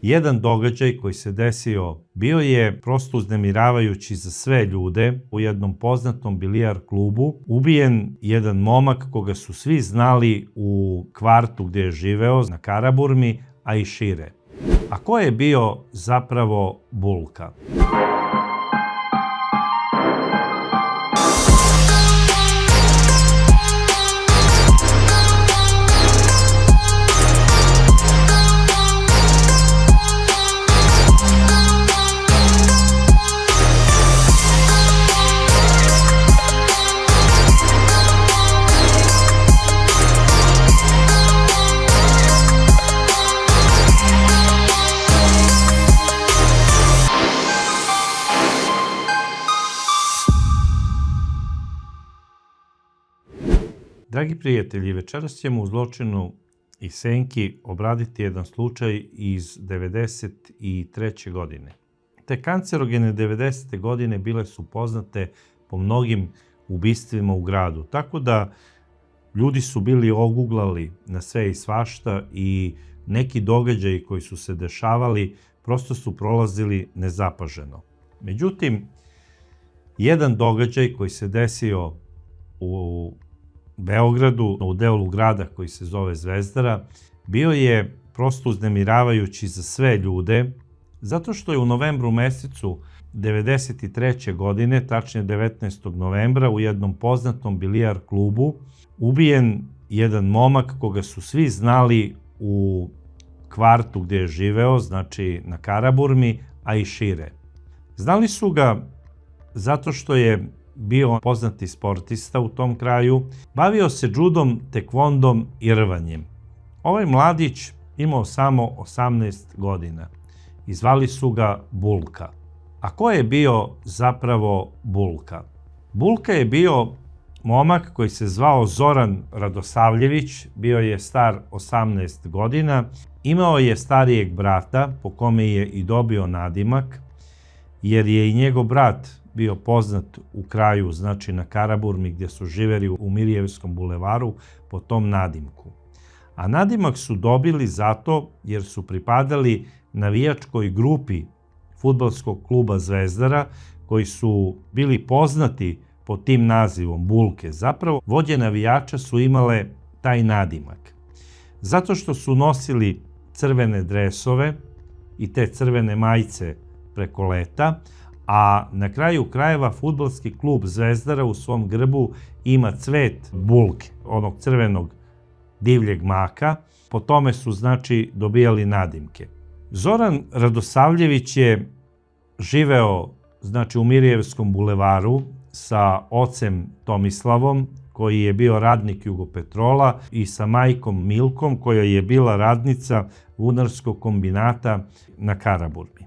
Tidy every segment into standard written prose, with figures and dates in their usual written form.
Jedan događaj koji se desio bio je prosto uznemiravajući za sve ljude. U jednom poznatom bilijar klubu ubijen jedan momak koga su svi znali u kvartu gdje je živeo, na Karaburmi, a i šire. A ko je bio zapravo Bulka? Dragi prijatelji, večeras ćemo u Zločinu i senki obraditi jedan slučaj iz 1993. godine. Te kancerogene 90. godine bile su poznate po mnogim ubistvima u gradu, tako da ljudi su bili oguglali na sve i svašta i neki događaji koji su se dešavali prosto su prolazili nezapaženo. Međutim, jedan događaj koji se desio u Beogradu, u delu grada koji se zove Zvezdara, bio je prosto uznemiravajući za sve ljude, zato što je u novembru mesecu 1993. godine, tačnije 19. novembra, u jednom poznatom bilijar klubu, ubijen jedan momak koga su svi znali u kvartu gdje je živeo, znači na Karaburmi, a i šire. Znali su ga zato što je bio poznati sportista u tom kraju, bavio se džudom, tekvondom i rvanjem. Ovaj mladić imao samo 18 godina i zvali su ga Bulka. A ko je bio zapravo Bulka? Bulka je bio momak koji se zvao Zoran Radosavljević, bio je star 18 godina, imao je starijeg brata po kome je i dobio nadimak, jer je i njegov brat bio poznat u kraju, znači na Karaburmi gdje su živeli u Mirjevskom bulevaru po tom nadimku. A nadimak su dobili zato jer su pripadali navijačkoj grupi fudbalskog kluba Zvezdara koji su bili poznati pod tim nazivom Bulke. Zapravo, vođe navijača su imale taj nadimak. Zato što su nosili crvene dresove i te crvene majice preko leta, a na kraju krajeva fudbalski klub Zvezdara u svom grbu ima cvet bulke, onog crvenog divljeg maka, po tome su znači dobijali nadimke. Zoran Radosavljević je živeo znači u Mirjevskom bulevaru sa ocem Tomislavom, koji je bio radnik Jugopetrola, i sa majkom Milkom, koja je bila radnica vunarskog kombinata na Karaburmi.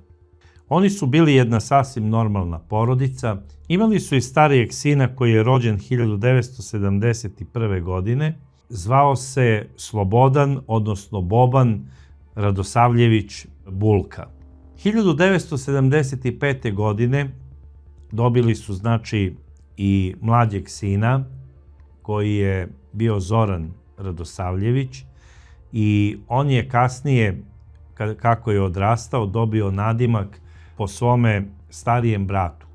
Oni su bili jedna sasvim normalna porodica, imali su i starijeg sina koji je rođen 1971. godine, zvao se Slobodan, odnosno Boban Radosavljević Bulka. 1975. godine dobili su znači i mlađeg sina koji je bio Zoran Radosavljević i on je kasnije, kako je odrastao, dobio nadimak po svome starijem bratu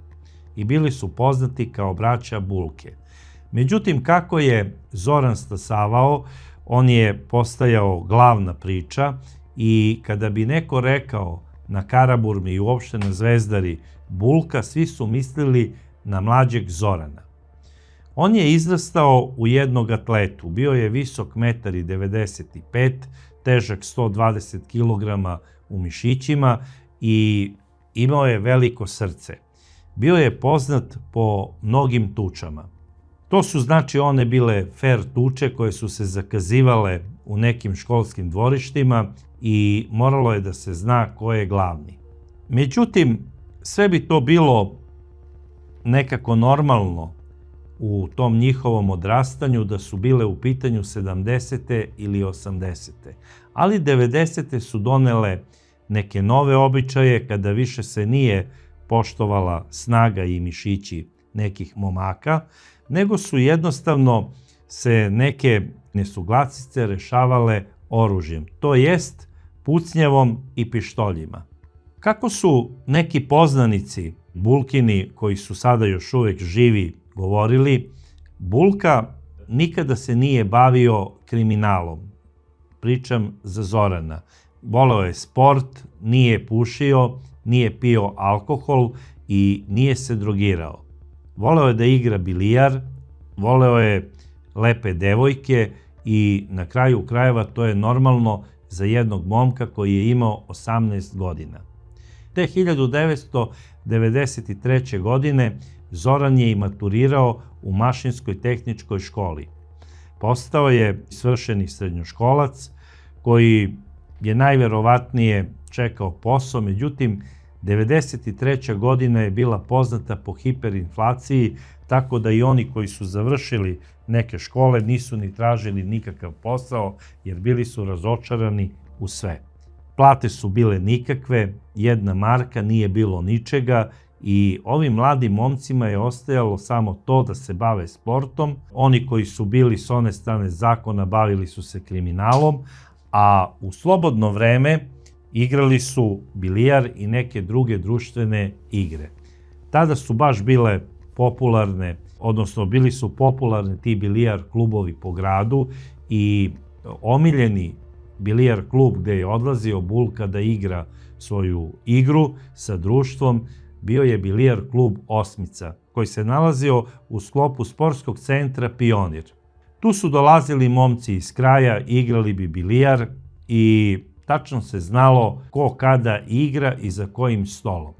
i bili su poznati kao braća Bulke. Međutim, kako je Zoran stasavao, on je postajao glavna priča i kada bi neko rekao na Karaburmi i uopšte na Zvezdari Bulka, svi su mislili na mlađeg Zorana. On je izrastao u jednog atletu, bio je visok 1,95 m, težak 120 kg u mišićima i imao je veliko srce. Bio je poznat po mnogim tučama. To su znači one bile fair tuče koje su se zakazivale u nekim školskim dvorištima i moralo je da se zna ko je glavni. Međutim, sve bi to bilo nekako normalno u tom njihovom odrastanju da su bile u pitanju 70. ili 80. Ali 90. su donele neke nove običaje kada više se nije poštovala snaga i mišići nekih momaka, nego su jednostavno se neke nesuglasice rešavale oružjem. To jest pucnjavom i pištoljima. Kako su neki poznanici Bulkini, koji su sada još uvek živi, govorili, Bulka nikada se nije bavio kriminalom. Pričam za Zorana. Voleo je sport, nije pušio, nije pio alkohol i nije se drogirao. Voleo je da igra bilijar, voleo je lepe devojke i na kraju krajeva to je normalno za jednog momka koji je imao 18 godina. Te 1993. godine Zoran je i maturirao u Mašinskoj tehničkoj školi. Postao je svršeni srednjoškolac koji je najverovatnije čekao posao, međutim 1993. godina je bila poznata po hiperinflaciji, tako da i oni koji su završili neke škole nisu ni tražili nikakav posao jer bili su razočarani u sve. Plate su bile nikakve, 1 marka, nije bilo ničega i ovim mladim momcima je ostajalo samo to da se bave sportom. Oni koji su bili s one strane zakona bavili su se kriminalom, a u slobodno vreme igrali su bilijar i neke druge društvene igre. Tada su baš bile popularne, odnosno bili su popularni ti bilijar klubovi po gradu i omiljeni bilijar klub gde je odlazio Bulka da igra svoju igru sa društvom bio je bilijar klub Osmica, koji se nalazio u sklopu sportskog centra Pionir. Tu su dolazili momci iz kraja, igrali bi bilijar i tačno se znalo ko kada igra i za kojim stolom.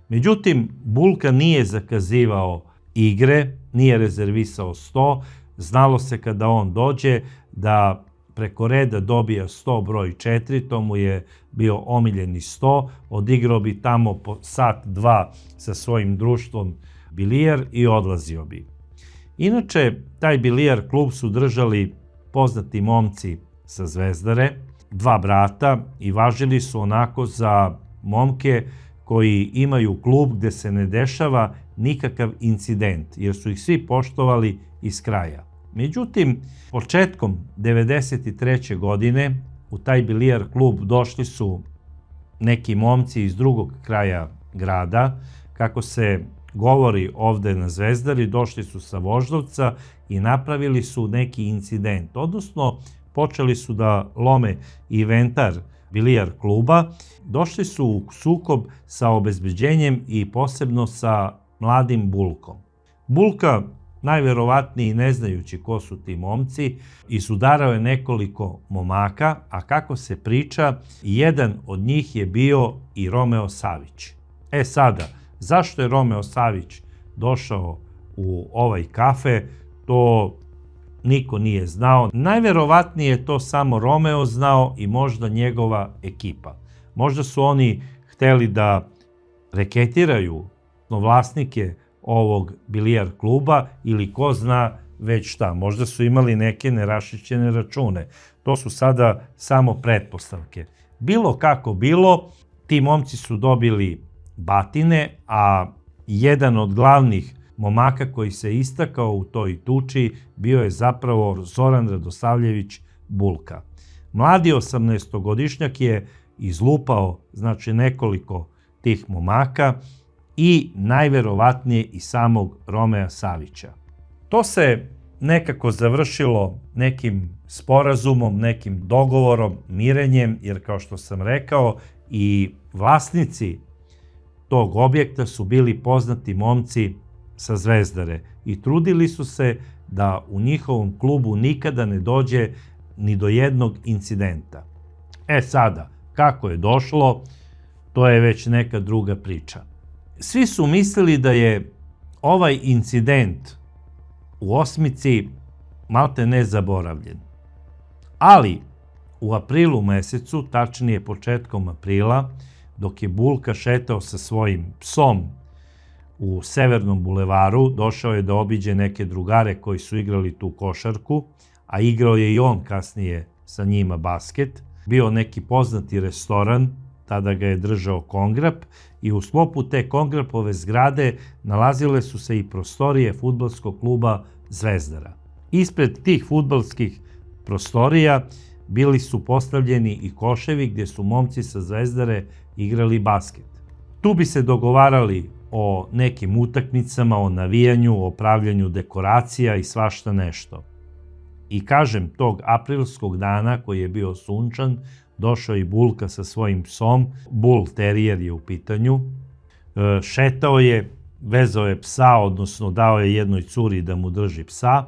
Međutim, Bulka nije zakazivao igre, nije rezervisao sto, znalo se kada on dođe da preko reda dobija 100 broj 4, to mu je bio omiljeni 100, odigrao bi tamo po sat, 2 sa svojim društvom bilijar i odlazio bi. Inače, taj bilijar klub su držali poznati momci sa Zvezdare, 2 brata i važili su onako za momke koji imaju klub gde se ne dešava nikakav incident, jer su ih svi poštovali iz kraja. Međutim, početkom 1993. godine u taj bilijar klub došli su neki momci iz drugog kraja grada, kako se govori ovde na Zvezdari, došli su sa Voždovca i napravili su neki incident, odnosno počeli su da lome inventar bilijar kluba, došli su u sukob sa obezbeđenjem i posebno sa mladim Bulkom. Bulka, najverovatnije ne znajući ko su ti momci, izudarao je nekoliko momaka, a kako se priča, jedan od njih je bio i Romeo Savić. E sada, zašto je Romeo Savić došao u ovaj kafe, to niko nije znao. Najverovatnije je to samo Romeo znao i možda njegova ekipa. Možda su oni hteli da reketiraju vlasnike ovog bilijar kluba ili ko zna već šta. Možda su imali neke neraščišćene račune. To su sada samo pretpostavke. Bilo kako bilo, ti momci su dobili batine, a jedan od glavnih momaka koji se istakao u toj tuči bio je zapravo Zoran Radosavljević Bulka. Mladi 18-godišnjak je izlupao, znači, nekoliko tih momaka i najverovatnije i samog Romea Savića. To se nekako završilo nekim sporazumom, nekim dogovorom, mirenjem, jer kao što sam rekao, i vlasnici tog objekta su bili poznati momci sa Zvezdare i trudili su se da u njihovom klubu nikada ne dođe ni do jednog incidenta. E sada, kako je došlo, to je već neka druga priča. Svi su mislili da je ovaj incident u Osmici malte ne zaboravljen. Ali u aprilu mesecu, tačnije početkom aprila, dok je Bulka šetao sa svojim psom u Severnom bulevaru, došao je da obiđe neke drugare koji su igrali tu košarku, a igrao je i on kasnije sa njima basket. Bio neki poznati restoran, tada ga je držao Kongrap, i u sklopu te Kongrapove zgrade nalazile su se i prostorije fudbalskog kluba Zvezdara. Ispred tih fudbalskih prostorija bili su postavljeni i koševi gdje su momci sa Zvezdare igrali basket. Tu bi se dogovarali o nekim utakmicama, o navijanju, o pravljanju dekoracija i svašta nešto. I kažem, tog aprilskog dana koji je bio sunčan, došao i Bulka sa svojim psom, Bull Terrier je u pitanju, šetao je, vezao je psa, odnosno dao je jednoj curi da mu drži psa,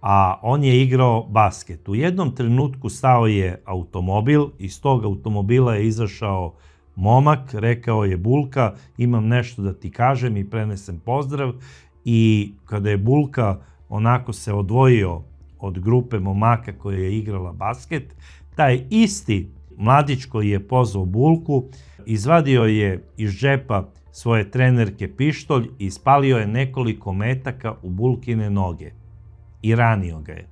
a on je igrao basket. U jednom trenutku stao je automobil, iz tog automobila je izašao momak, rekao je Bulka, imam nešto da ti kažem i prenesem pozdrav, i kada je Bulka onako se odvojio od grupe momaka koja je igrala basket, taj isti mladić koji je pozvao Bulku izvadio je iz džepa svoje trenerke pištolj i ispalio je nekoliko metaka u Bulkine noge i ranio ga je.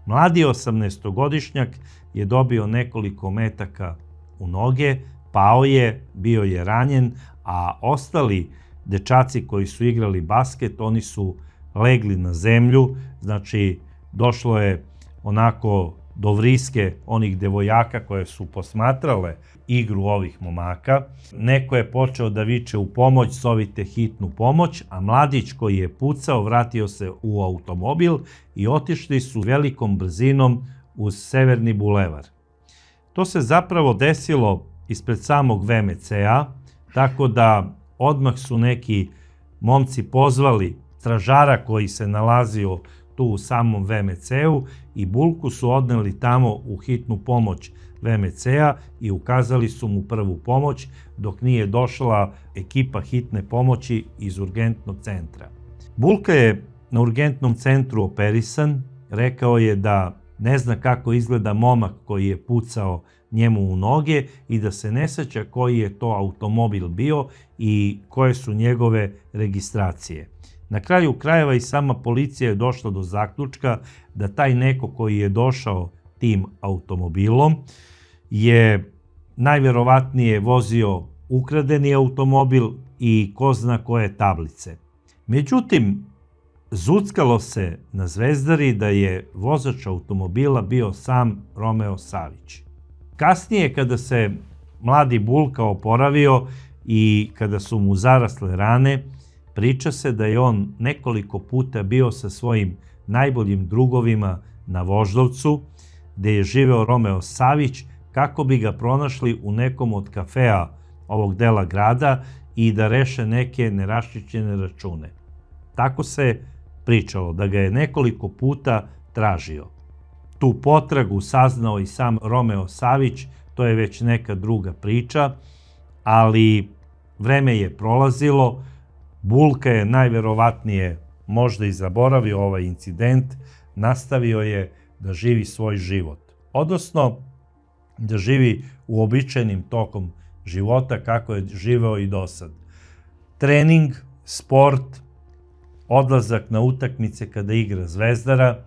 Mladi 18-godišnjak je dobio nekoliko metaka u noge, pao je, bio je ranjen, a ostali dečaci koji su igrali basket, oni su legli na zemlju, znači došlo je onako do vriske onih devojaka koje su posmatrale igru ovih momaka. Neko je počeo da viče u pomoć, zovite hitnu pomoć, a mladić koji je pucao vratio se u automobil i otišli su velikom brzinom uz Severni bulevar. To se zapravo desilo ispred samog VMC-a, tako da odmah su neki momci pozvali stražara koji se nalazio tu u samom VMC-u i Bulku su odneli tamo u hitnu pomoć VMC-a i ukazali su mu prvu pomoć dok nije došla ekipa hitne pomoći iz urgentnog centra. Bulka je na urgentnom centru operisan, rekao je da ne zna kako izgleda momak koji je pucao njemu u noge i da se ne seća koji je to automobil bio i koje su njegove registracije. Na kraju krajeva i sama policija je došla do zaključka da taj neko koji je došao tim automobilom je najverovatnije vozio ukradeni automobil i ko zna koje tablice. Međutim, zuckalo se na Zvezdari da je vozač automobila bio sam Romeo Savić. Kasnije, kada se mladi Bulka oporavio i kada su mu zarasle rane, priča se da je on nekoliko puta bio sa svojim najboljim drugovima na Voždovcu, gde je živeo Romeo Savić, kako bi ga pronašli u nekom od kafea ovog dela grada i da reše neke neraščišćene račune. Tako se pričalo, da ga je nekoliko puta tražio. Tu potragu saznao i sam Romeo Savić, to je već neka druga priča, ali vreme je prolazilo, Bulka je najverovatnije možda i zaboravio ovaj incident, nastavio je da živi svoj život. Odnosno, da živi uobičajenim tokom života kako je živeo i do sad. Trening, sport, odlazak na utakmice kada igra Zvezdara,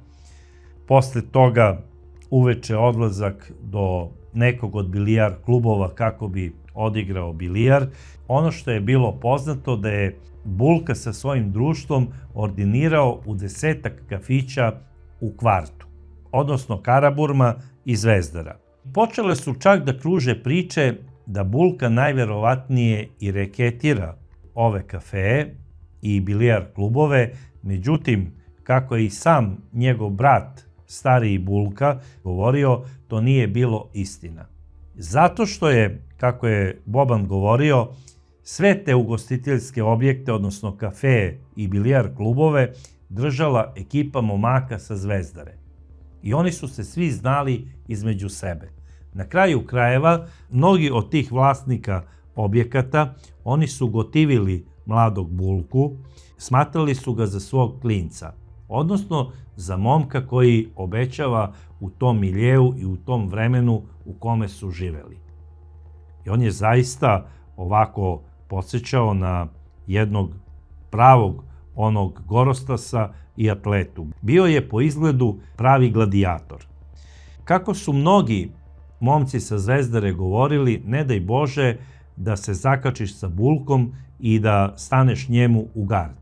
posle toga uveče odlazak do nekog od bilijar klubova kako bi odigrao bilijar. Ono što je bilo poznato da je Bulka sa svojim društvom ordinirao u 10-ak kafića u kvartu, odnosno Karaburma i Zvezdara. Počele su čak da kruže priče da Bulka najverovatnije i reketira ove kafee i bilijar klubove, međutim, kako je i sam njegov brat, stariji Bulka, govorio, to nije bilo istina. Zato što je, kako je Boban govorio, sve te ugostiteljske objekte, odnosno kafee i bilijar klubove, držala ekipa momaka sa Zvezdare. I oni su se svi znali između sebe. Na kraju krajeva, mnogi od tih vlasnika objekata, oni su gotivili mladog Bulku, smatrali su ga za svog klinca, odnosno za momka koji obećava u tom miljeu i u tom vremenu u kome su živeli. I on je zaista ovako podsjećao na jednog pravog onog gorostasa i atletu. Bio je po izgledu pravi gladijator. Kako su mnogi momci sa Zvezdare govorili, ne daj Bože da se zakačiš sa Bulkom i da staneš njemu u gard.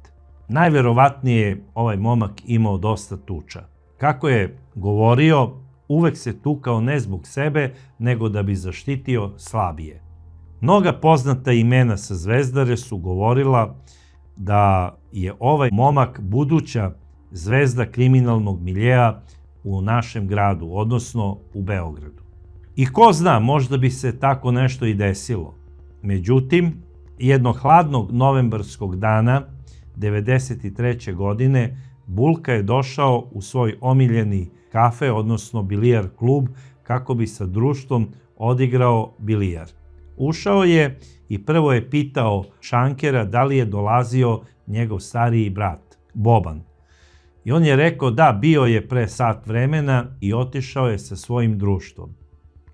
Najverovatnije je ovaj momak imao dosta tuča. Kako je govorio, uvek se tukao ne zbog sebe, nego da bi zaštitio slabije. Mnoga poznata imena sa Zvezdare su govorila da je ovaj momak buduća zvezda kriminalnog miljea u našem gradu, odnosno u Beogradu. I ko zna, možda bi se tako nešto i desilo. Međutim, jednog hladnog novembarskog dana 1993. godine Bulka je došao u svoj omiljeni kafe, odnosno bilijar klub, kako bi sa društvom odigrao bilijar. Ušao je i prvo je pitao šankera da li je dolazio njegov stariji brat, Boban. I on je rekao da, bio je pre sat vremena i otišao je sa svojim društvom.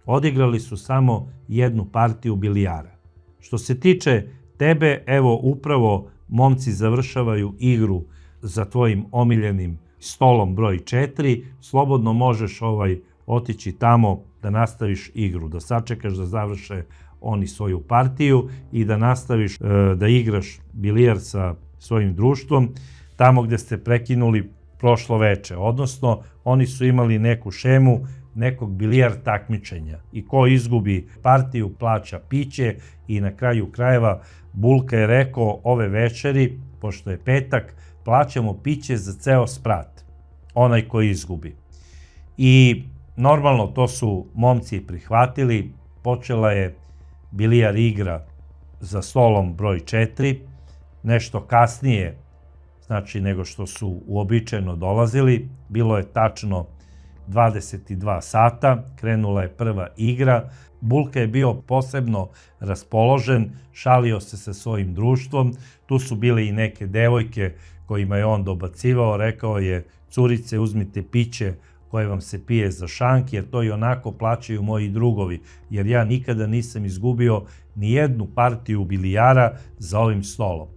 Odigrali su samo jednu partiju bilijara. Što se tiče tebe, evo upravo momci završavaju igru za tvojim omiljenim stolom broj 4, slobodno možeš otići tamo da nastaviš igru, da sačekaš da završe oni svoju partiju i da nastaviš da igraš bilijar sa svojim društvom tamo gde ste prekinuli prošlo veče. Odnosno, oni su imali neku šemu nekog bilijar takmičenja i ko izgubi partiju plaća piće i na kraju krajeva Bulka je rekao ove večeri, pošto je petak, plaćamo piće za ceo sprat, onaj koji izgubi. I normalno to su momci prihvatili, počela je bilijar igra za stolom broj 4, nešto kasnije, znači nego što su uobičajeno dolazili, bilo je tačno 22 sata, krenula je prva igra, Bulka je bio posebno raspoložen, šalio se sa svojim društvom, tu su bile i neke devojke kojima je on dobacivao, rekao je curice uzmite piće koje vam se pije za šank, jer to i onako plaćaju moji drugovi, jer ja nikada nisam izgubio ni jednu partiju bilijara za ovim stolom.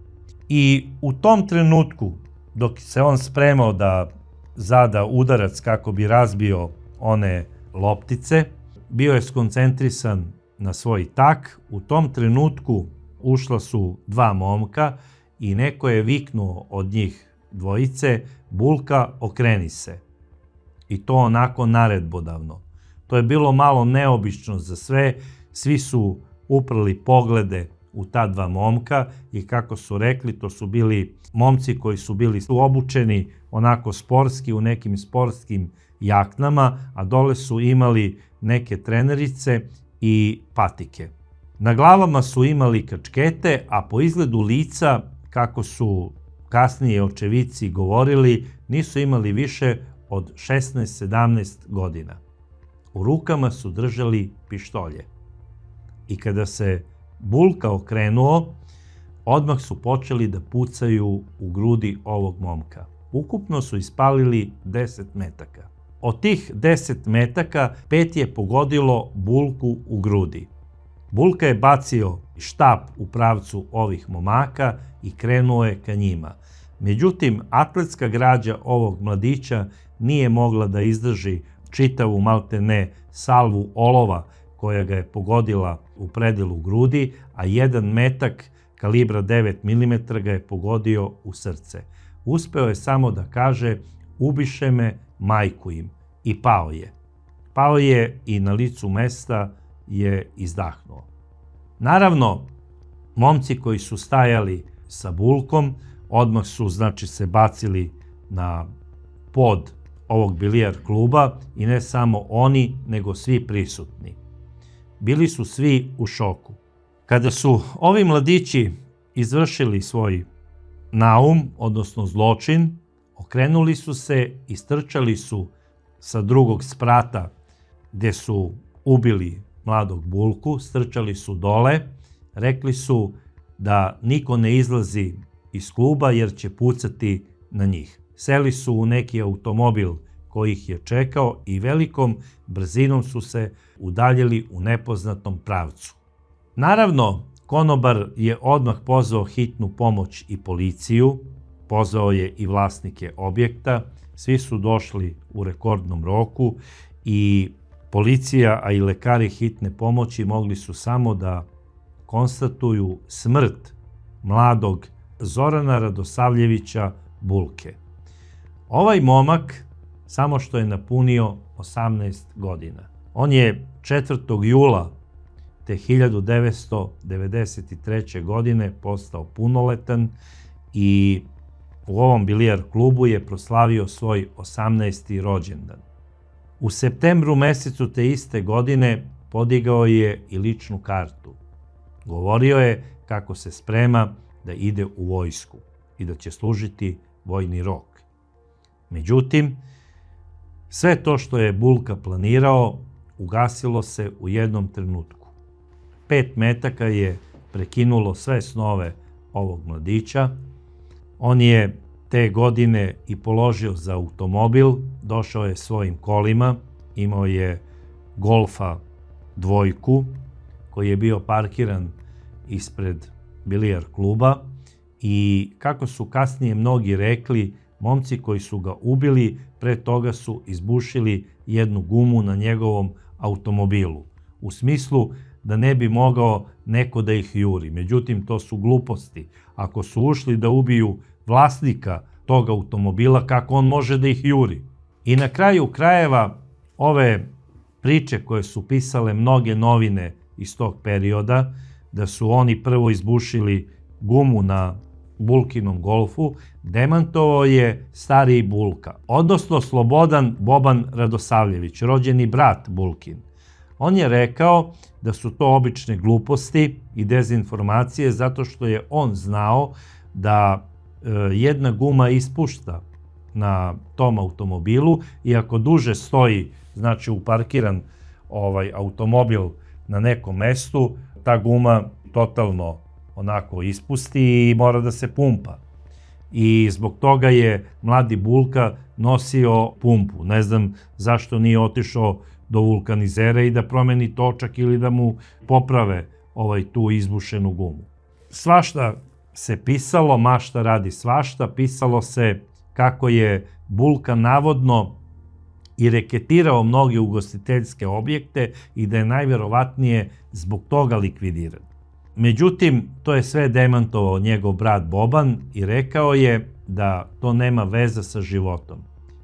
I u tom trenutku, dok se on spremao da zada udarac kako bi razbio one loptice, bio je skoncentrisan na svoj tak. U tom trenutku ušla su dva momka i neko je viknuo od njih dvojice, Bulka, okreni se. I to onako naredbodavno. To je bilo malo neobično za sve, svi su uprli poglede u ta dva momka i kako su rekli, to su bili momci koji su bili obučeni onako sportski u nekim sportskim jaknama, a dole su imali neke trenerice i patike. Na glavama su imali kačkete, a po izgledu lica, kako su kasnije očevici govorili, nisu imali više od 16-17 godina. U rukama su držali pištolje. I kada se Bulka okrenuo, odmah su počeli da pucaju u grudi ovog momka. Ukupno su ispalili 10 metaka. Od tih 10 metaka 5 je pogodilo Bulku u grudi. Bulka je bacio štap u pravcu ovih momaka i krenuo je ka njima. Međutim, atletska građa ovog mladića nije mogla da izdrži čitavu maltene salvu olova koja ga je pogodila u predelu grudi, a jedan metak kalibra 9 mm ga je pogodio u srce. Uspeo je samo da kaže ubiše me, majku im, i pao je. Pao je i na licu mesta je izdahnuo. Naravno, momci koji su stajali sa Bulkom odmah su se bacili na pod ovog bilijar kluba i ne samo oni, nego svi prisutni. Bili su svi u šoku. Kada su ovi mladići izvršili svoj naum, odnosno zločin, okrenuli su se i strčali su sa drugog sprata gde su ubili mladog Bulku, strčali su dole, rekli su da niko ne izlazi iz kluba jer će pucati na njih. Seli su u neki automobil koji ih je čekao i velikom brzinom su se udaljili u nepoznatom pravcu. Naravno, konobar je odmah pozvao hitnu pomoć i policiju, pozvao je i vlasnike objekta, svi su došli u rekordnom roku i policija, a i lekari hitne pomoći mogli su samo da konstatuju smrt mladog Zorana Radosavljevića Bulke. Ovaj momak samo što je napunio 18 godina. On je 4. jula te 1993. godine postao punoletan i u ovom bilijar klubu je proslavio svoj 18. rođendan. U septembru mesecu te iste godine podigao je i ličnu kartu. Govorio je kako se sprema da ide u vojsku i da će služiti vojni rok. Međutim, sve to što je Bulka planirao ugasilo se u jednom trenutku. 5 metaka je prekinulo sve snove ovog mladića. On je te godine i položio za automobil, došao je svojim kolima, imao je Golfa 2 koji je bio parkiran ispred bilijar kluba i kako su kasnije mnogi rekli, momci koji su ga ubili pre toga su izbušili jednu gumu na njegovom automobilu, u smislu da ne bi mogao neko da ih juri. Međutim, to su gluposti. Ako su ušli da ubiju vlasnika tog automobila, kako on može da ih juri? I na kraju krajeva, ove priče koje su pisale mnoge novine iz tog perioda, da su oni prvo izbušili gumu na Bulkinom Golfu, demantovao je stariji Bulka, odnosno Slobodan Boban Radosavljević, rođeni brat Bulkin. On je rekao da su to obične gluposti i dezinformacije zato što je on znao da jedna guma ispušta na tom automobilu i ako duže stoji, znači uparkiran automobil na nekom mestu, ta guma totalno onako ispusti i mora da se pumpa. I zbog toga je mladi Bulka nosio pumpu. Ne znam zašto nije otišao do vulkanizera i da promeni točak ili da mu poprave tu izbušenu gumu. Svašta se pisalo, mašta radi svašta, pisalo se kako je Bulka navodno i reketirao mnoge ugostiteljske objekte i da je najverovatnije zbog toga likvidiran. Međutim, to je sve demantovao njegov brat Boban i rekao je da to nema veze sa životom,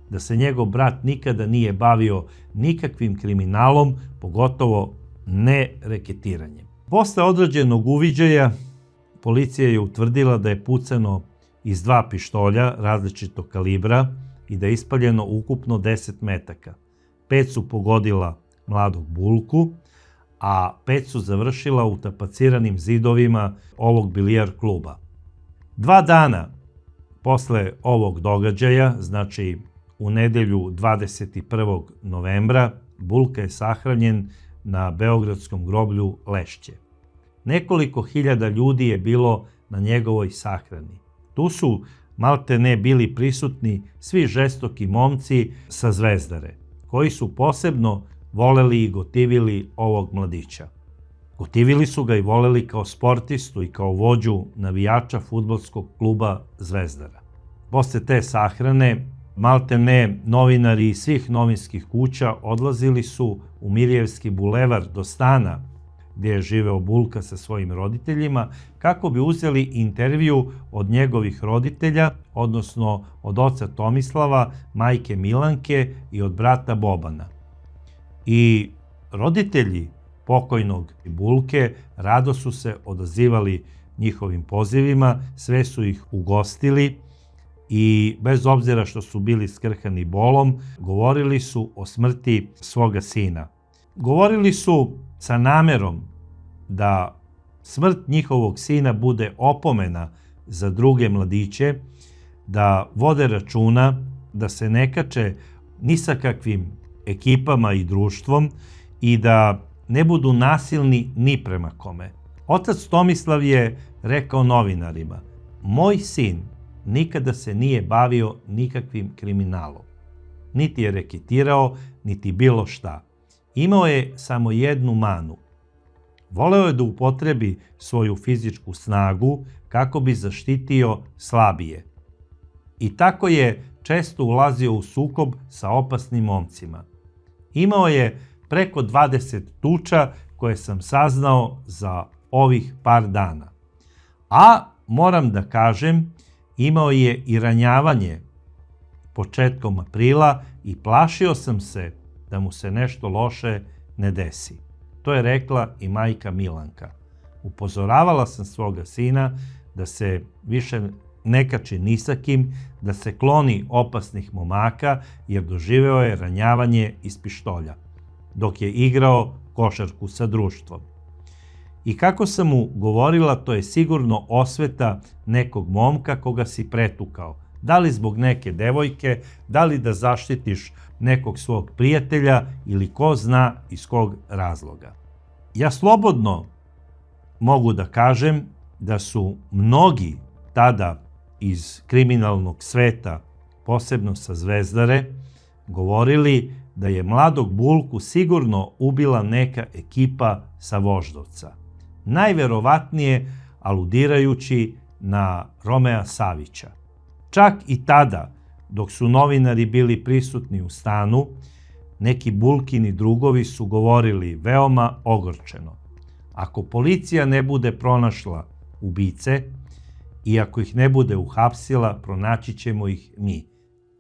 da se njegov brat nikada nije bavio nikakvim kriminalom, pogotovo ne reketiranjem. Posle određenog uviđaja, policija je utvrdila da je pucano iz 2 pištolja različitog kalibra i da je ispaljeno ukupno 10 metaka. 5 su pogodila mladog Bulku, a 5 su završila u tapaciranim zidovima ovog bilijar kluba. 2 dana posle ovog događaja, znači u nedelju 21. novembra, Bulka je sahranjen na beogradskom groblju Lešće. Nekoliko hiljada ljudi je bilo na njegovoj sahrani. Tu su maltene bili prisutni svi žestoki momci sa Zvezdare, koji su posebno voleli i gotivili ovog mladića. Gotivili su ga i voleli kao sportistu i kao vođu navijača fudbalskog kluba Zvezdara. Posle te sahrane, maltene novinari iz svih novinskih kuća odlazili su u Mirjevski bulevar do stana gdje je živeo Bulka sa svojim roditeljima, kako bi uzeli intervju od njegovih roditelja, odnosno od oca Tomislava, majke Milanke i od brata Bobana. I roditelji pokojnog Bulke rado su se odazivali njihovim pozivima, sve su ih ugostili i bez obzira što su bili skrhani bolom, govorili su o smrti svoga sina. Govorili su sa namerom da smrt njihovog sina bude opomena za druge mladiće, da vode računa, da se ne kače ni sa kakvim ekipama i društvom i da ne budu nasilni ni prema kome. Otac Tomislav je rekao novinarima: "Moj sin nikada se nije bavio nikakvim kriminalom. Niti je reketirao, niti bilo šta. Imao je samo jednu manu. Voleo je da upotrebi svoju fizičku snagu kako bi zaštitio slabije. I tako je često ulazio u sukob sa opasnim momcima. Imao je preko 20 tuča koje sam saznao za ovih par dana. A moram da kažem, imao je i ranjavanje početkom aprila i plašio sam se da mu se nešto loše ne desi. To je rekla i majka Milanka. Upozoravala sam svoga sina da se više ne kači ni sa kim, da se kloni opasnih momaka jer doživeo je ranjavanje iz pištolja, dok je igrao košarku sa društvom. I kako sam mu govorila, to je sigurno osveta nekog momka koga si pretukao. Da li zbog neke devojke, da li da zaštitiš nekog svog prijatelja ili ko zna iz kog razloga. Ja slobodno mogu da kažem da su mnogi tada iz kriminalnog sveta, posebno sa Zvezdare, govorili da je mladog Bulku sigurno ubila neka ekipa sa Voždovca. Najverovatnije aludirajući na Romea Savića. Čak i tada, dok su novinari bili prisutni u stanu, neki Bulkini drugovi su govorili veoma ogorčeno: ako policija ne bude pronašla ubice i ako ih ne bude uhapsila, pronaći ćemo ih mi.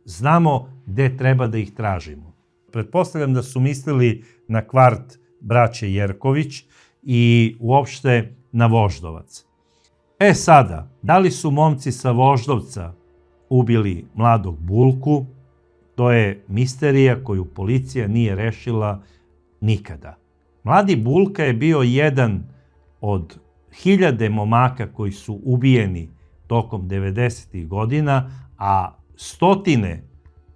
Znamo gde treba da ih tražimo. Pretpostavljam da su mislili na kvart braće Jerković i uopšte na Voždovac. Sada, da li su momci sa Voždovca ubili mladog Bulku? To je misterija koju policija nije rešila nikada. Mladi Bulka je bio jedan od hiljade momaka koji su ubijeni tokom 90. godina, a stotine,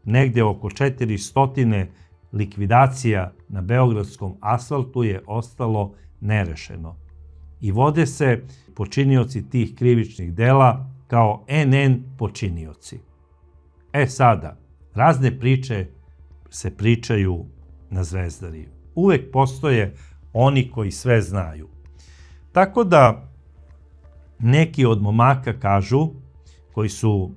negde oko 400 likvidacija na beogradskom asfaltu je ostalo nerešeno. I vode se počinioci tih krivičnih dela kao NN počinioci. Sada, razne priče se pričaju na Zvezdari. Uvek postoje oni koji sve znaju. Tako da neki od momaka kažu, koji su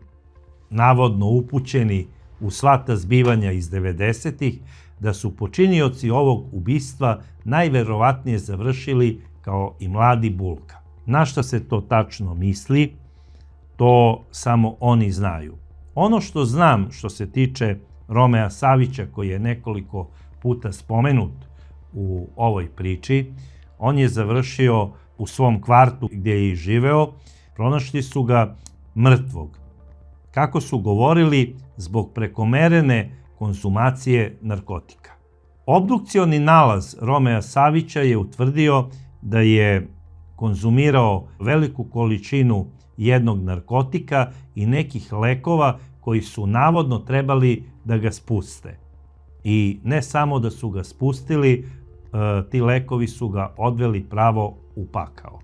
navodno upućeni u sva ta zbivanja iz 90-ih, da su počinioci ovog ubistva najverovatnije završili kao i mladi Bulka. Na šta se to tačno misli, to samo oni znaju. Ono što znam što se tiče Romea Savića, koji je nekoliko puta spomenut u ovoj priči, on je završio u svom kvartu gdje je i živeo. Pronašli su ga mrtvog. Kako su govorili, zbog prekomerene konzumacije narkotika. Obdukcioni nalaz Romea Savića je utvrdio da je konzumirao veliku količinu jednog narkotika i nekih lekova koji su navodno trebali da ga spuste. I ne samo da su ga spustili, ti lekovi su ga odveli pravo u pakao.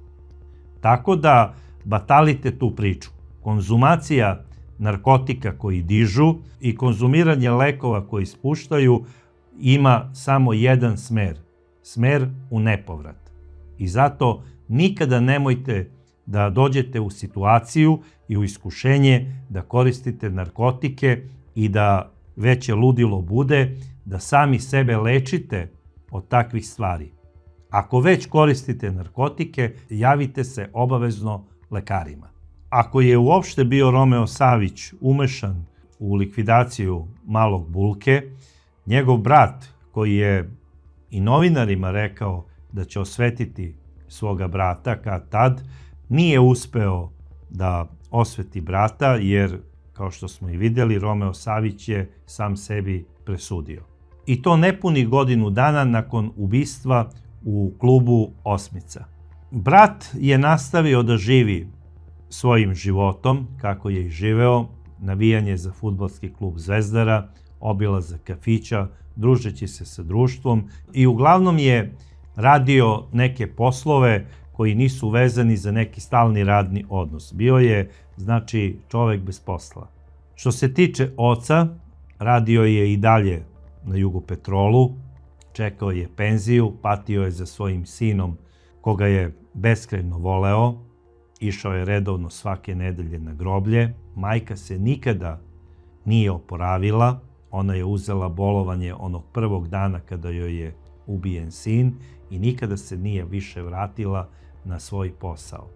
Tako da batalite tu priču. Konzumacija narkotika koji dižu i konzumiranje lekova koji spuštaju ima samo jedan smer. Smer u nepovrat. I zato nikada nemojte da dođete u situaciju i u iskušenje da koristite narkotike i da veće ludilo bude, da sami sebe lečite od takvih stvari. Ako već koristite narkotike, javite se obavezno lekarima. Ako je uopšte bio Romeo Savić umešan u likvidaciju malog Bulke, njegov brat, koji je i novinarima rekao da će osvetiti svoga brata kad tad, nije uspeo da osveti brata, jer, kao što smo i vidjeli, Romeo Savić je sam sebi presudio. I to nepuni godinu dana nakon ubistva u klubu Osmica. Brat je nastavio da živi svojim životom, kako je i živeo, navijanje za fudbalski klub Zvezdara, obilazak kafića, družeći se sa društvom i uglavnom je radio neke poslove koji nisu vezani za neki stalni radni odnos. Bio je, znači, čovek bez posla. Što se tiče oca, radio je i dalje na Jugopetrolu, čekao je penziju, patio je za svojim sinom, koga je beskrajno voleo, išao je redovno svake nedelje na groblje. Majka se nikada nije oporavila, ona je uzela bolovanje onog prvog dana kada joj je ubijen sin i nikada se nije više vratila na svoj posao.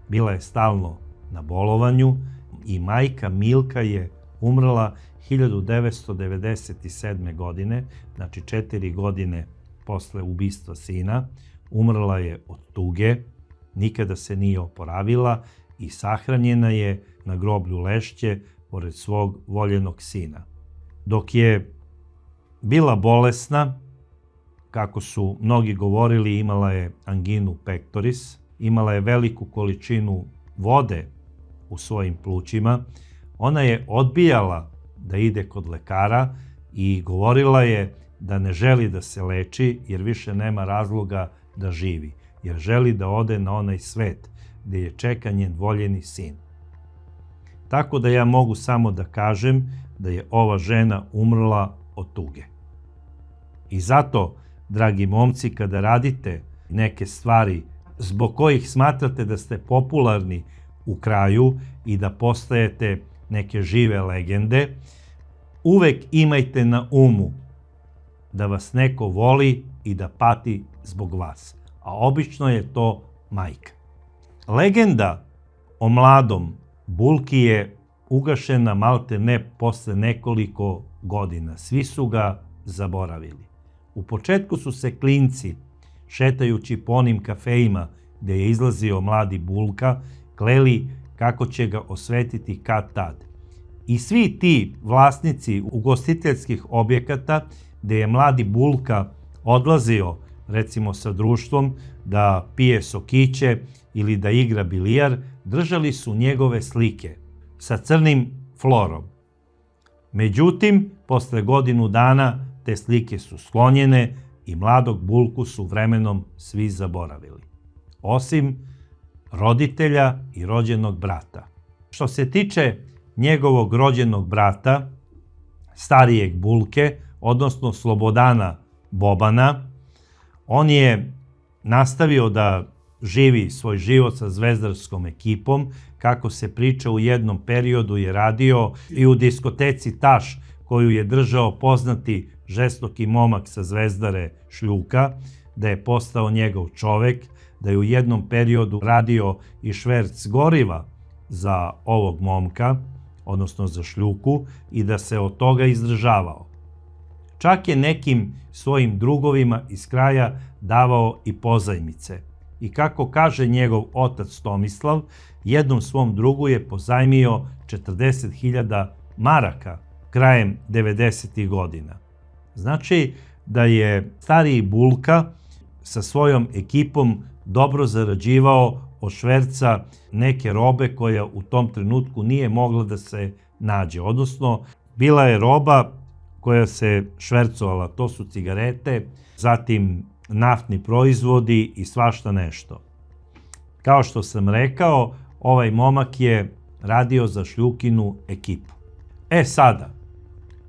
Bila je stalno na bolovanju i majka Milka je umrla 1997. godine, znači 4 godine posle ubistva sina, umrla je od tuge, nikada se nije oporavila i sahranjena je na groblju Lešće pored svog voljenog sina. Dok je bila bolesna, kako su mnogi govorili, imala je anginu pectoris, imala je veliku količinu vode u svojim plućima, ona je odbijala da ide kod lekara i govorila je da ne želi da se leči jer više nema razloga da živi, jer želi da ode na onaj svet gde je čeka njen voljeni sin. Tako da ja mogu samo da kažem da je ova žena umrla od tuge. I zato, dragi momci, kada radite neke stvari zbog kojih smatrate da ste popularni u kraju i da postajete neke žive legende, uvek imajte na umu da vas neko voli i da pati zbog vas, a obično je to majka. Legenda o mladom Bulki je ugašena malte ne posle nekoliko godina. Svi su ga zaboravili. U početku su se klinci, šetajući po onim kafejima gde je izlazio mladi Bulka, kleli kako će ga osvetiti kad tad. I svi ti vlasnici ugostiteljskih objekata gde je mladi Bulka odlazio, recimo sa društvom, da pije sokiće ili da igra bilijar, držali su njegove slike sa crnim florom. Međutim, posle godinu dana te slike su sklonjene i mladog Bulku su vremenom svi zaboravili, osim roditelja i rođenog brata. Što se tiče njegovog rođenog brata, starijeg Bulke, odnosno Slobodana Bobana, on je nastavio da živi svoj život sa zvezdarskom ekipom. Kako se priča, u jednom periodu je radio i u diskoteci Taš, koju je držao poznati žestoki momak sa Zvezdare Šljuka, da je postao njegov čovek, da je u jednom periodu radio i šverc goriva za ovog momka, odnosno za Šljuku, i da se od toga izdržavao. Čak je nekim svojim drugovima iz kraja davao i pozajmice. I kako kaže njegov otac Tomislav, jednom svom drugu je pozajmio 40.000 maraka krajem 90. godina. Znači da je stariji Bulka sa svojom ekipom dobro zarađivao od šverca neke robe koja u tom trenutku nije mogla da se nađe. Odnosno, bila je roba koja se švercovala, to su cigarete, zatim naftni proizvodi i svašta nešto. Kao što sam rekao, ovaj momak je radio za Šljukinu ekipu. Sada,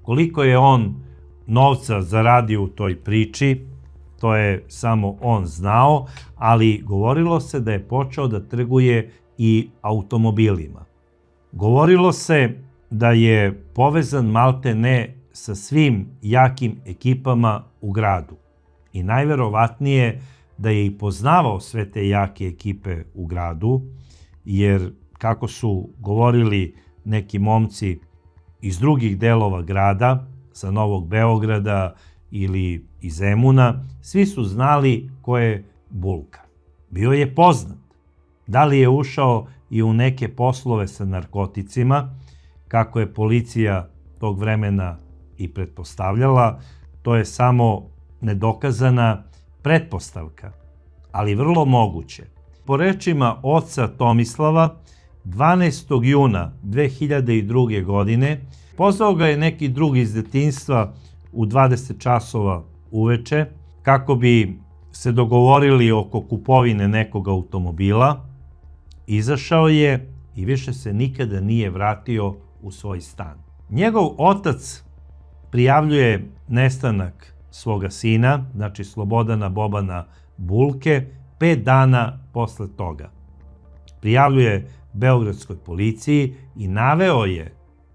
koliko je on novca zaradio u toj priči, to je samo on znao, ali govorilo se da je počeo da trguje i automobilima. Govorilo se da je povezan malte ne sa svim jakim ekipama u gradu. I najverovatnije da je i poznavao sve te jake ekipe u gradu, jer kako su govorili neki momci iz drugih delova grada, sa Novog Beograda ili iz Zemuna, svi su znali ko je Bulka. Bio je poznat. Da li je ušao i u neke poslove sa narkoticima, kako je policija tog vremena i pretpostavljala, to je samo nedokazana pretpostavka, ali vrlo moguće. Po rečima oca Tomislava, 12. juna 2002. godine pozvao ga je neki drug iz detinjstva u 20 časova uveče kako bi se dogovorili oko kupovine nekog automobila. Izašao je i više se nikada nije vratio u svoj stan. Njegov otac prijavljuje nestanak svoga sina, znači Slobodana Bobana Bulke, 5 dana posle toga. Prijavljuje beogradskoj policiji i naveo je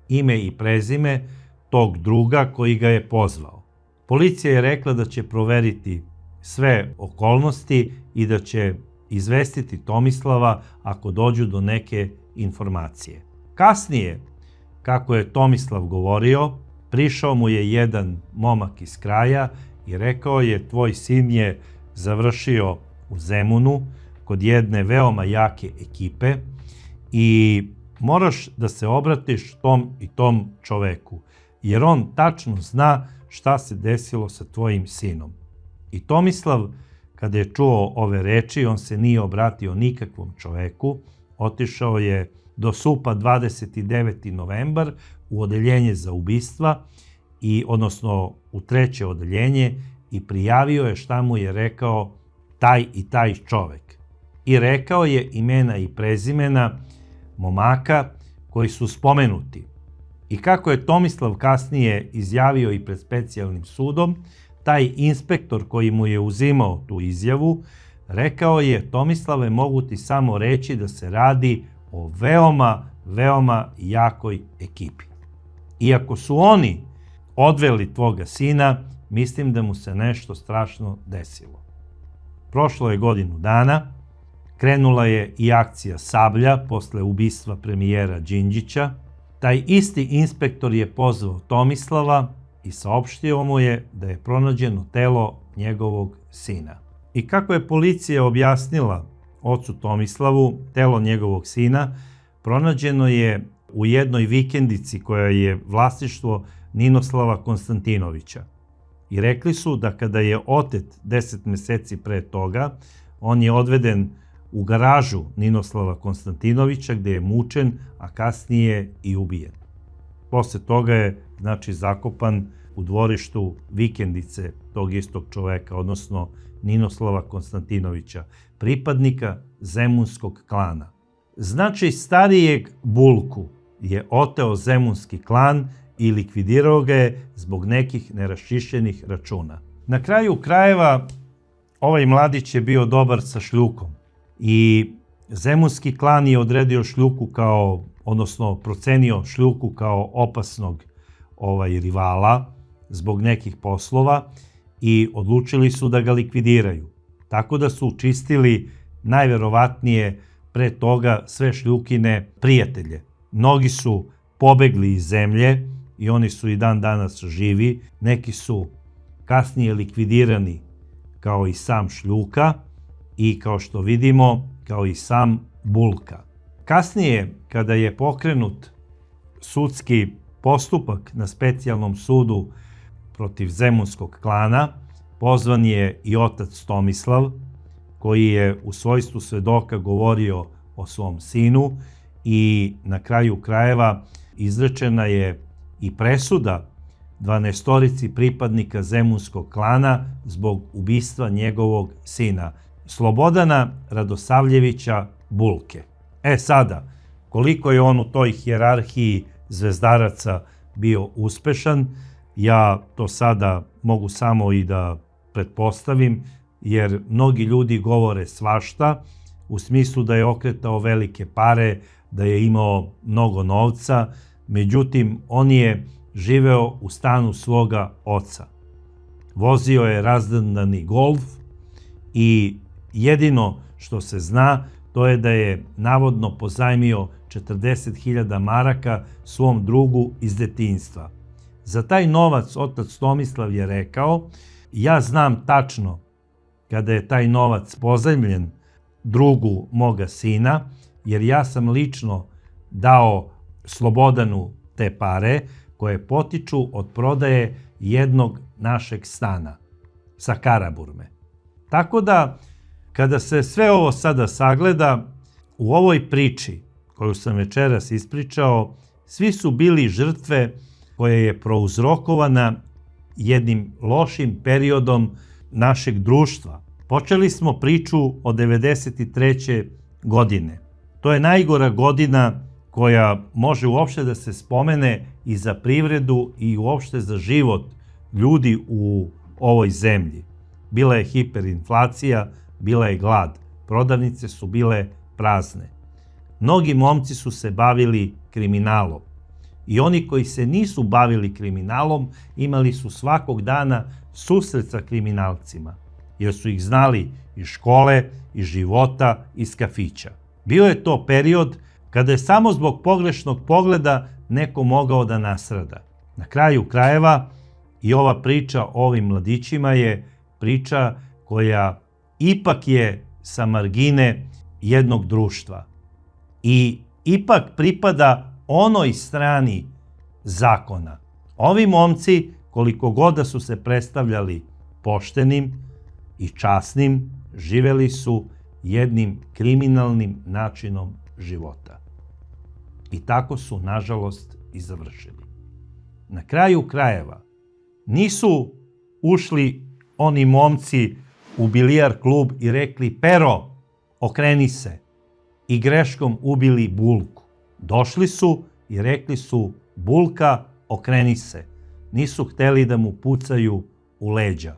ime i prezime tog druga koji ga je pozvao. Policija je rekla da će proveriti sve okolnosti i da će izvestiti Tomislava ako dođu do neke informacije. Kasnije kako je Tomislav govorio, prišao mu je jedan momak iz kraja i rekao je: tvoj sin je završio u Zemunu kod jedne veoma jake ekipe i moraš da se obratiš tom i tom čoveku, jer on tačno zna šta se desilo sa tvojim sinom. I Tomislav, kada je čuo ove reči, on se nije obratio nikakvom čoveku, otišao je do SUP-a 29. novembar u odeljenje za ubistva, odnosno u treće odeljenje, i prijavio je šta mu je rekao taj i taj čovek. I rekao je imena i prezimena momaka koji su spomenuti. I kako je Tomislav kasnije izjavio i pred specijalnim sudom, taj inspektor koji mu je uzimao tu izjavu, rekao je: Tomislave, mogu ti samo reći da se radi o veoma, veoma jakoj ekipi. Iako su oni odveli tvoga sina, mislim da mu se nešto strašno desilo. Prošlo je godinu dana, krenula je i akcija Sablja posle ubistva premijera Đinđića. Taj isti inspektor je pozvao Tomislava i saopštio mu je da je pronađeno telo njegovog sina. I kako je policija objasnila ocu Tomislavu, telo njegovog sina pronađeno je u jednoj vikendici koja je vlasništvo Ninoslava Konstantinovića. I rekli su da kada je otet 10 meseci pre toga, on je odveden u garažu Ninoslava Konstantinovića gde je mučen, a kasnije i ubijen. Posle toga je, zakopan u dvorištu vikendice tog istog čoveka, odnosno Ninoslava Konstantinovića, pripadnika zemunskog klana. Starijeg Bulku je oteo zemunski klan i likvidirao ga je zbog nekih neraščišćenih računa. Na kraju krajeva, ovaj mladić je bio dobar sa šljukom i zemunski klan je odredio šljuku procenio šljuku kao opasnog rivala zbog nekih poslova i odlučili su da ga likvidiraju. Tako da su čistili najverovatnije pre toga sve šljukine prijatelje. Mnogi su pobegli iz zemlje i oni su i dan danas živi. Neki su kasnije likvidirani kao i sam Šljuka i kao što vidimo kao i sam Bulka. Kasnije, kada je pokrenut sudski postupak na specijalnom sudu protiv zemunskog klana, pozvan je i otac Tomislav, koji je u svojstvu svedoka govorio o svom sinu i na kraju krajeva izrečena je i presuda 12 pripadnika zemunskog klana zbog ubistva njegovog sina, Slobodana Radosavljevića Bulke. Sada, koliko je on u toj hijerarhiji zvezdaraca bio uspešan, ja to sada mogu samo i da pretpostavim, jer mnogi ljudi govore svašta, u smislu da je okretao velike pare, da je imao mnogo novca, međutim, on je živeo u stanu svoga oca. Vozio je razdandani Golf i jedino što se zna, to je da je navodno pozajmio 40.000 maraka svom drugu iz detinjstva. Za taj novac otac Tomislav je rekao: ja znam tačno kada je taj novac pozajmljen drugu moga sina, jer ja sam lično dao Slobodanu te pare koje potiču od prodaje jednog našeg stana sa Karaburme. Tako da, kada se sve ovo sada sagleda, u ovoj priči koju sam večeras ispričao, svi su bili žrtve koja je prouzrokovana jednim lošim periodom našeg društva. Počeli smo priču od 1993. godine. To je najgora godina koja može uopšte da se spomene i za privredu i uopšte za život ljudi u ovoj zemlji. Bila je hiperinflacija, bila je glad, prodavnice su bile prazne. Mnogi momci su se bavili kriminalom i oni koji se nisu bavili kriminalom imali su svakog dana susret sa kriminalcima, jer su ih znali iz škole, iz života, iz kafića. Bio je to period kada je samo zbog pogrešnog pogleda neko mogao da nasrada. Na kraju krajeva i ova priča o ovim mladićima je priča koja ipak je sa margine jednog društva i ipak pripada onoj strani zakona. Ovi momci, koliko god da su se predstavljali poštenim i časnim, živeli su jednim kriminalnim načinom života. I tako su, nažalost, i završili. Na kraju krajeva, nisu ušli oni momci u bilijar klub i rekli: Pero, okreni se, i greškom ubili Bulku. Došli su i rekli su: Bulka, okreni se. Nisu hteli da mu pucaju u leđa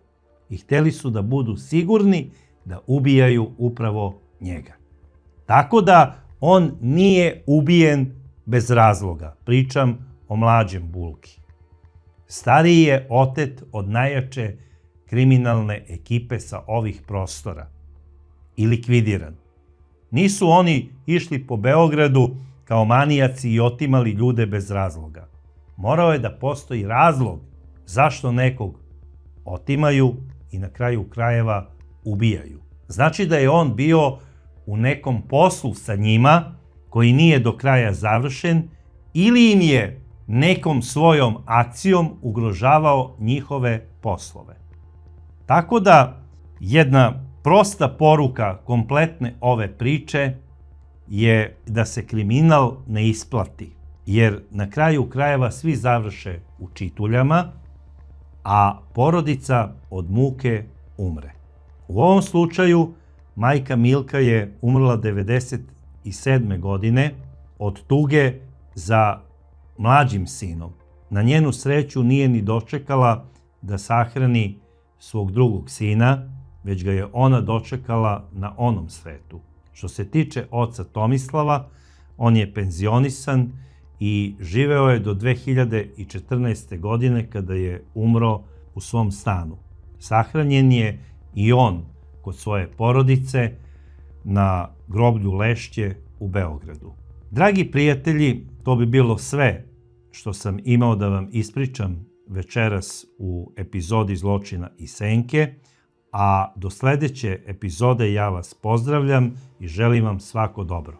i hteli su da budu sigurni da ubijaju upravo njega. Tako da on nije ubijen bez razloga. Pričam o mlađem Bulki. Stariji je otet od najjače kriminalne ekipe sa ovih prostora i likvidiran. Nisu oni išli po Beogradu kao manijaci i otimali ljude bez razloga. Morao je da postoji razlog zašto nekog otimaju i na kraju krajeva ubijaju. Znači da je on bio u nekom poslu sa njima koji nije do kraja završen ili im je nekom svojom akcijom ugrožavao njihove poslove. Tako da jedna prosta poruka kompletne ove priče je da se kriminal ne isplati, jer na kraju krajeva svi završe u čituljama, a porodica od muke umre. U ovom slučaju majka Milka je umrla 97. godine od tuge za mlađim sinom. Na njenu sreću nije ni dočekala da sahrani svog drugog sina, već ga je ona dočekala na onom svetu. Što se tiče oca Tomislava, on je penzionisan i živeo je do 2014. godine kada je umro u svom stanu. Sahranjen je i on kod svoje porodice na groblju Lešće u Beogradu. Dragi prijatelji, to bi bilo sve što sam imao da vam ispričam večeras u epizodi Zločina i senke, a do sledeće epizode ja vas pozdravljam i želim vam svako dobro.